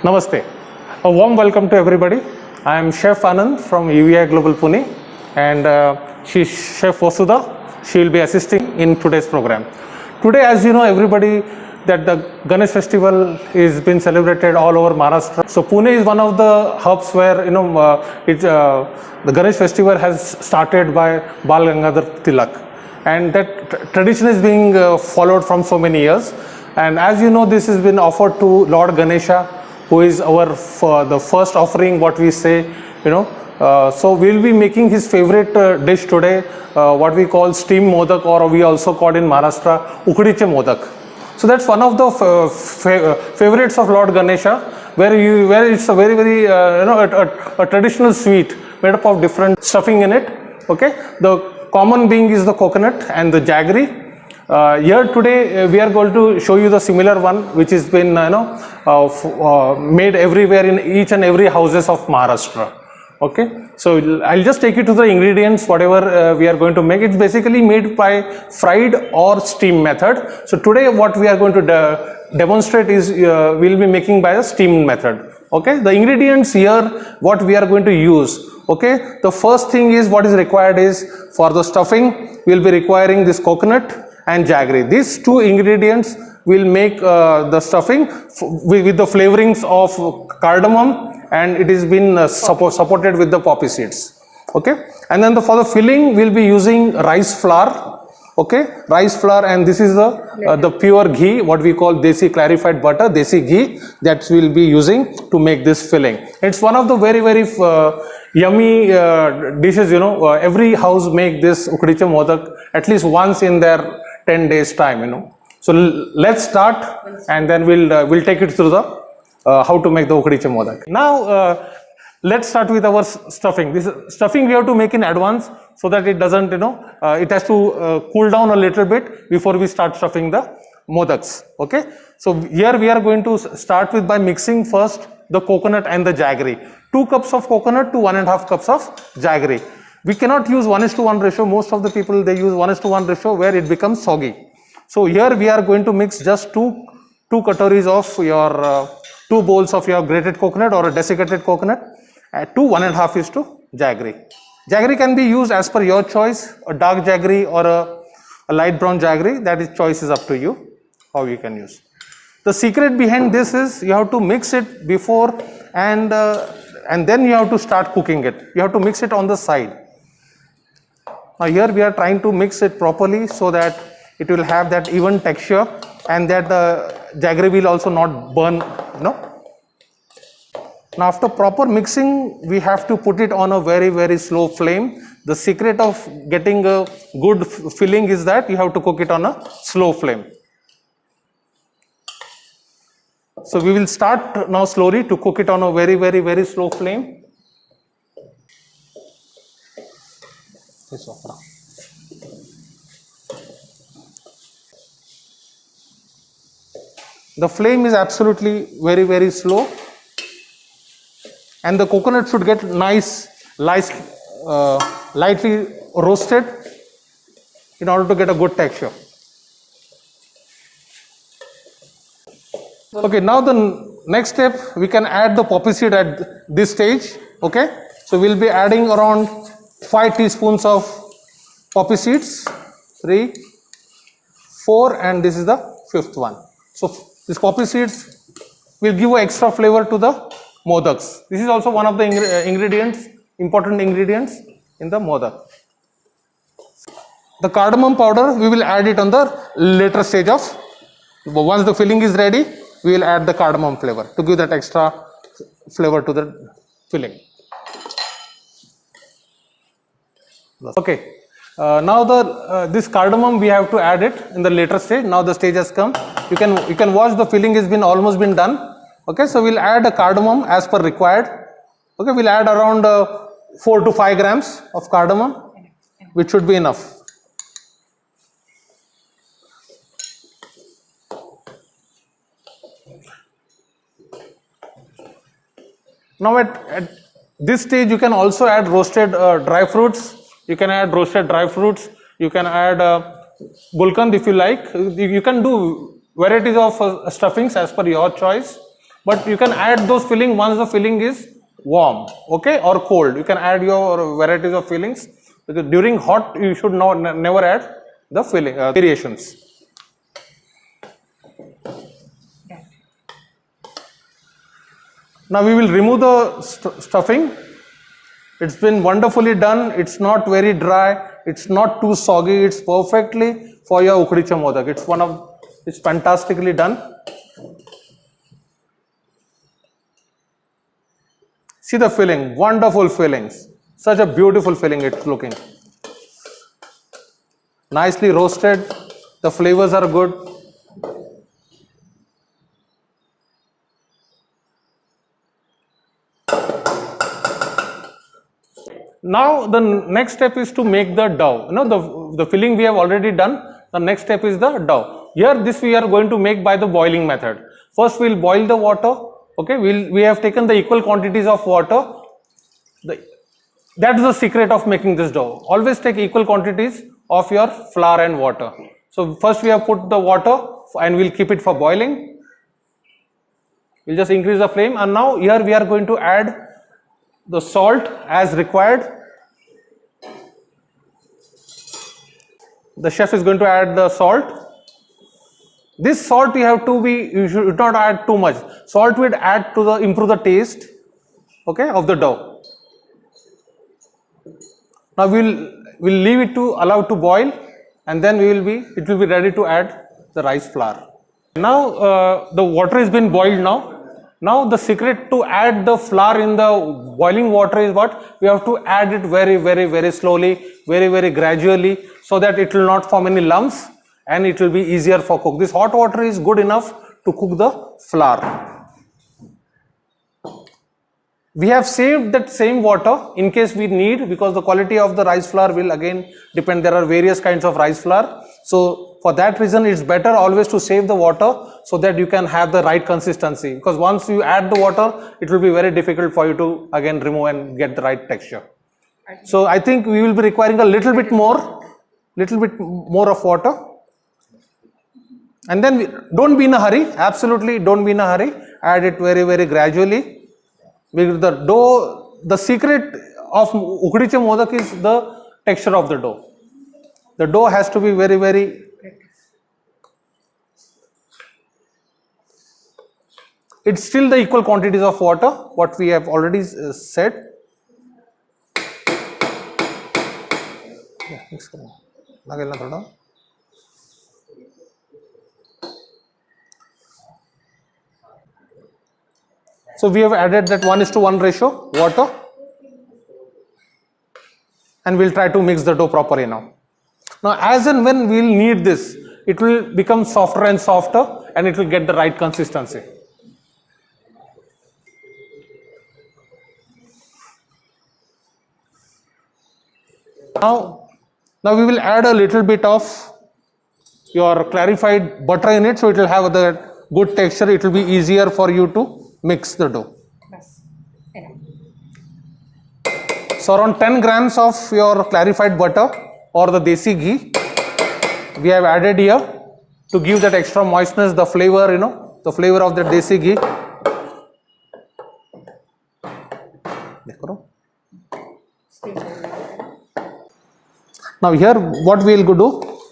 Namaste. A warm welcome to everybody. I am Chef Anand from UVI Global Pune, and she's Chef Vasudha. She will be assisting in today's program. Today, as you know, everybody, that the Ganesh festival is been celebrated all over Maharashtra. So Pune is one of the hubs where the Ganesh festival has started by Bal Gangadhar Tilak, and that tradition is being followed from so many years. And as you know, this has been offered to Lord Ganesha, who is our the first offering, what we say, so we'll be making his favorite dish today, what we call steam modak, or we also call in Maharashtra ukdiche modak. So that's one of the favorites of Lord Ganesha, where it's a very a traditional sweet made up of different stuffing in it. Okay, the common being is the coconut and the jaggery. Here today we are going to show you the similar one, which has been made everywhere in each and every houses of Maharashtra. Okay, so I'll just take you to the ingredients, whatever we are going to make. It's basically made by fried or steam method. So today what we are going to demonstrate is we'll be making by a steam method. Okay, the ingredients here, what we are going to use. Okay, the first thing is what is required is for the stuffing, we'll be requiring this coconut and jaggery. These two ingredients will make the stuffing with the flavorings of cardamom, and it is been supported with the poppy seeds. Okay, and then for the filling we'll be using rice flour. Okay, rice flour, and this is the pure ghee, what we call desi clarified butter, desi ghee, that we'll be using to make this filling. It's one of the very yummy dishes. Every house make this ukdiche modak at least once in their 10 days time. So let's start, and then we'll take it through the how to make the ukdiche modak. Now let's start with our stuffing. This stuffing we have to make in advance, so that it doesn't, it has to cool down a little bit before we start stuffing the modaks. Okay, so here we are going to start with by mixing first the coconut and the jaggery. 2 cups of coconut to 1.5 cups of jaggery. We cannot use 1:1 ratio. Most of the people, they use 1:1 ratio, where it becomes soggy. So here we are going to mix just two katoris of your 2 bowls of your grated coconut or a desiccated coconut to 1.5 jaggery. Jaggery can be used as per your choice, a dark jaggery or a light brown jaggery. That is, choice is up to you how you can use. The secret behind this is you have to mix it before and then you have to start cooking it. You have to mix it on the side. Now here we are trying to mix it properly so that it will have that even texture, and that the jaggery will also not burn. Now after proper mixing, we have to put it on a very slow flame. The secret of getting a good filling is that you have to cook it on a slow flame. So we will start now slowly to cook it on a very slow flame. The flame is absolutely very slow, and the coconut should get lightly roasted in order to get a good texture. Okay, now the next step, we can add the poppy seed at this stage. Okay, so we'll be adding around 5 teaspoons of poppy seeds, 3, 4, and this is the 5th one. So these poppy seeds will give an extra flavor to the modaks. This is also one of the important ingredients in the modak. The cardamom powder, we will add it on the later stage of, once the filling is ready, we will add the cardamom flavor to give that extra flavor to the filling. Okay, now this cardamom we have to add it in the later stage. Now the stage has come. You can watch the filling has been almost been done. Okay, so we'll add a cardamom as per required. Okay, we'll add around 4 to 5 grams of cardamom, which should be enough. Now at this stage, you can also add roasted dry fruits. You can add roasted dry fruits. You can add gulkand if you like. You can do varieties of stuffings as per your choice. but you can add those filling once the filling is warm, okay, or cold. You can add your varieties of fillings, because during hot you should never add the filling variations. Now we will remove the stuffing. It's been wonderfully done. It's not very dry. It's not too soggy. It's perfectly for your ukdiche modak. It's fantastically done. See the filling, wonderful fillings. Such a beautiful filling it's looking. Nicely roasted. The flavors are good. Now the next step is to make the dough. The filling we have already done. The next step is the dough. Here this we are going to make by the boiling method. First we will boil the water. Okay, we have taken the equal quantities of water. That is the secret of making this dough. Always take equal quantities of your flour and water. So first we have put the water and we'll keep it for boiling. We'll just increase the flame, and now here we are going to add the salt as required. The chef is going to add the salt. This salt you should not add too much. Salt will add to improve the taste, okay, of the dough. Now we'll leave it to allow to boil, and then it will be ready to add the rice flour. Now the water has been boiled now. Now the secret to add the flour in the boiling water is what? We have to add it very, very, very slowly, very, very gradually, so that it will not form any lumps and it will be easier for cook. This hot water is good enough to cook the flour. We have saved that same water in case we need, because the quality of the rice flour will again depend. There are various kinds of rice flour. So for that reason, it's better always to save the water so that you can have the right consistency. Because once you add the water, it will be very difficult for you to again remove and get the right texture. So I think we will be requiring a little bit more of water. And then don't be in a hurry. Absolutely don't be in a hurry. Add it very, very gradually. Because the dough, the secret of ukdiche modak is the texture of the dough. The dough has to be very, very. It's still the equal quantities of water, what we have already said. So we have added that 1:1 ratio water, and we'll try to mix the dough properly now. Now as and when we'll need this, it will become softer and softer, and it will get the right consistency. Now we will add a little bit of your clarified butter in it, so it will have the good texture. It will be easier for you to mix the dough. So around 10 grams of your clarified butter or the desi ghee we have added here to give that extra moistness, the flavor, the flavor of the desi ghee. Now here what we will do,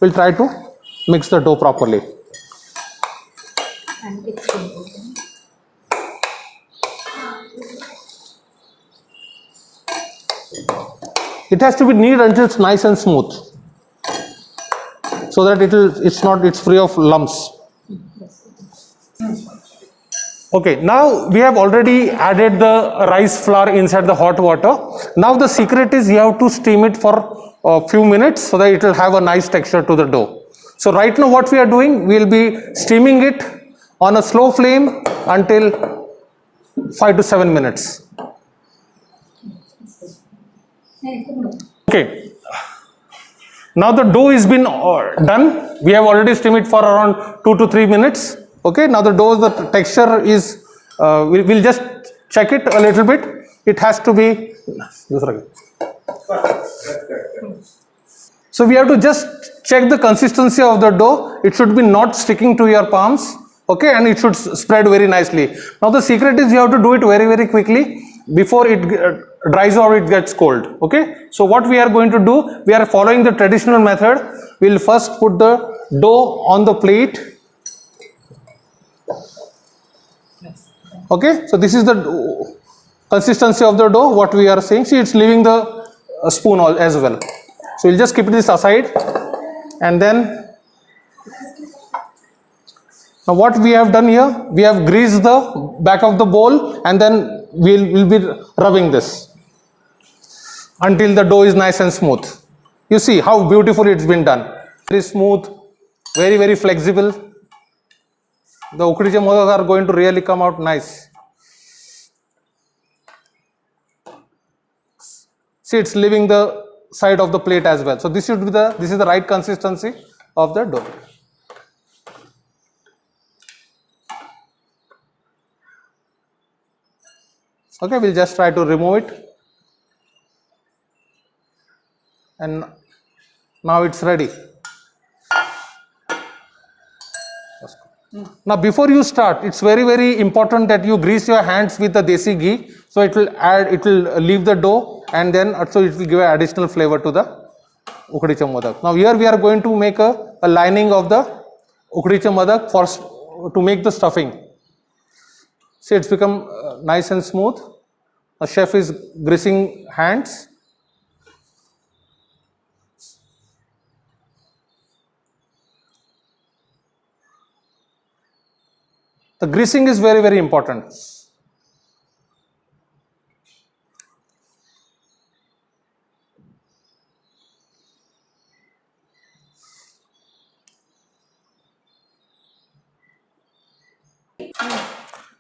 we'll try to mix the dough properly. And it's it has to be kneaded until it's nice and smooth, so that it's free of lumps. Okay, now we have already added the rice flour inside the hot water. Now the secret is you have to steam it for a few minutes so that it will have a nice texture to the dough. So right now what we are doing, we will be steaming it on a slow flame until 5 to 7 minutes. Okay, now the dough has been done. We have already steamed it for around 2 to 3 minutes. Okay, now the texture is, we'll just check it a little bit. It has to be, so we have to just check the consistency of the dough. It should be not sticking to your palms. Okay, and it should spread very nicely. Now the secret is you have to do it very quickly before it dries or it gets cold. Okay, so what we are going to do, we are following the traditional method. We will first put the dough on the plate. Okay, so this is the consistency of the dough, what we are saying. See, it's leaving the spoon as well. So we'll just keep this aside, and then now what we have done here, we have greased the back of the bowl, and then we'll be rubbing this until the dough is nice and smooth. You see how beautiful it's been done. Very smooth, very flexible. The ukdiche modak are going to really come out nice. See, it's leaving the side of the plate as well. So this is the right consistency of the dough. Okay, we'll just try to remove it, and now it's ready. Now before you start, it's very important that you grease your hands with the desi ghee, so it will leave the dough, and then also it will give an additional flavor to the ukdiche modak. Now here we are going to make a lining of the ukdiche modak to make the stuffing. See, it's become nice and smooth. The chef is greasing hands. The greasing is very important.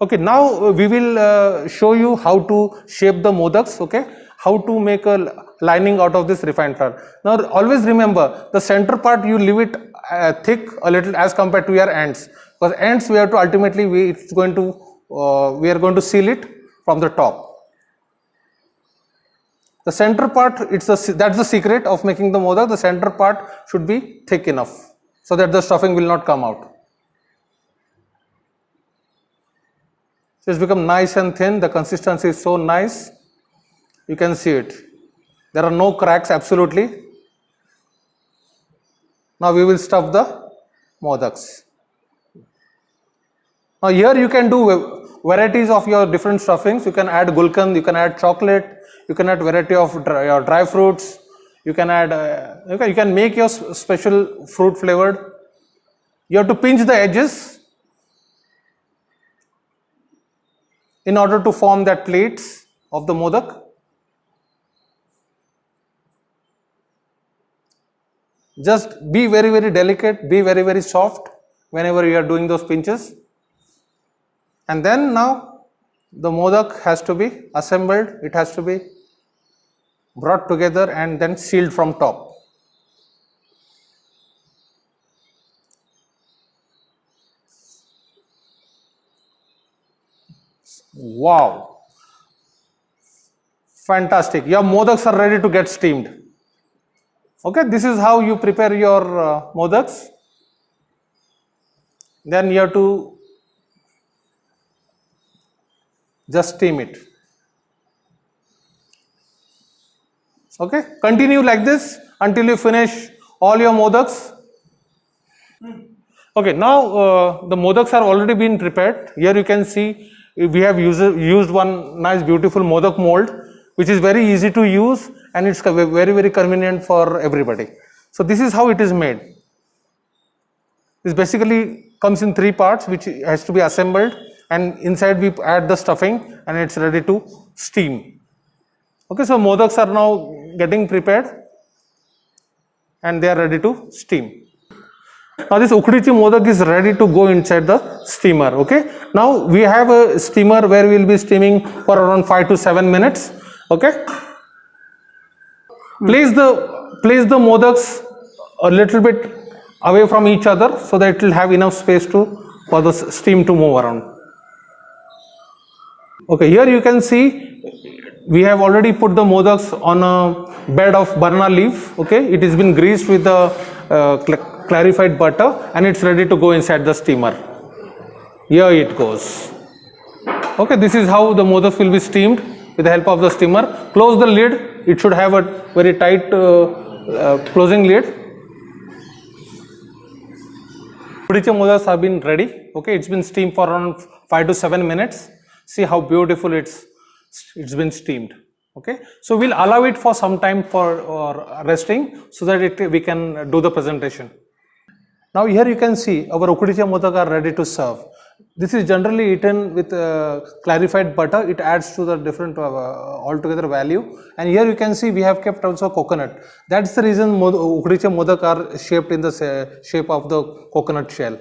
Okay, now we will show you how to shape the modaks. Okay, how to make a lining out of this refined flour. Now always remember, the center part you leave it thick a little as compared to your ends, because ends we have to ultimately we are going to seal it from the top. The center part, that's the secret of making the modak. The center part should be thick enough so that the stuffing will not come out. So it's become nice and thin. The consistency is so nice. You can see it. There are no cracks, absolutely. Now we will stuff the modaks. Now here you can do varieties of your different stuffings. You can add gulkand, you can add chocolate, you can add variety of your dry fruits. You can add, you can make your special fruit flavored. You have to pinch the edges in order to form that plates of the modak. Just be very delicate, be very soft whenever you are doing those pinches. And then now the modak has to be assembled, it has to be brought together and then sealed from top. Wow, fantastic. Your modaks are ready to get steamed. Okay, this is how you prepare your modaks. Then you have to just steam it. Okay, continue like this until you finish all your modaks. Okay, now the modaks are already been prepared. Here you can see we have used one nice beautiful modak mold, which is very easy to use and it's very convenient for everybody. So this is how it is made. This basically comes in 3 parts, which has to be assembled, and inside we add the stuffing and it's ready to steam. Okay, so modaks are now getting prepared and they are ready to steam. Now this ukdiche modak is ready to go inside the steamer. Okay, now we have a steamer where we will be steaming for around 5 to 7 minutes. Okay, place the modaks a little bit away from each other so that it will have enough space for the steam to move around. Okay, here you can see we have already put the modaks on a bed of banana leaf. Okay, it has been greased with the clarified butter and it's ready to go inside the steamer. Here it goes. Okay, this is how the modak will be steamed with the help of the steamer. Close the lid. It should have a very tight closing lid. Udiche modaks have been ready. Okay, it's been steamed for around 5 to 7 minutes. See how beautiful it's been steamed. Okay, so we'll allow it for some time for resting so that we can do the presentation. Now here you can see our ukkadiche modak are ready to serve. This is generally eaten with clarified butter. It adds to the different altogether value. And here you can see we have kept also coconut. That's the reason ukkadiche modak are shaped in the shape of the coconut shell.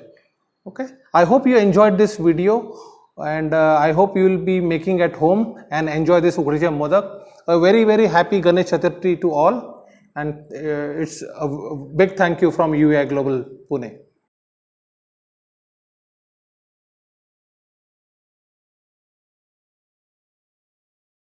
Okay. I hope you enjoyed this video, and I hope you will be making at home and enjoy this ukkadiche modak. A very, very happy Ganesh Chaturthi to all, and it's a big thank you from UEI Global Pune.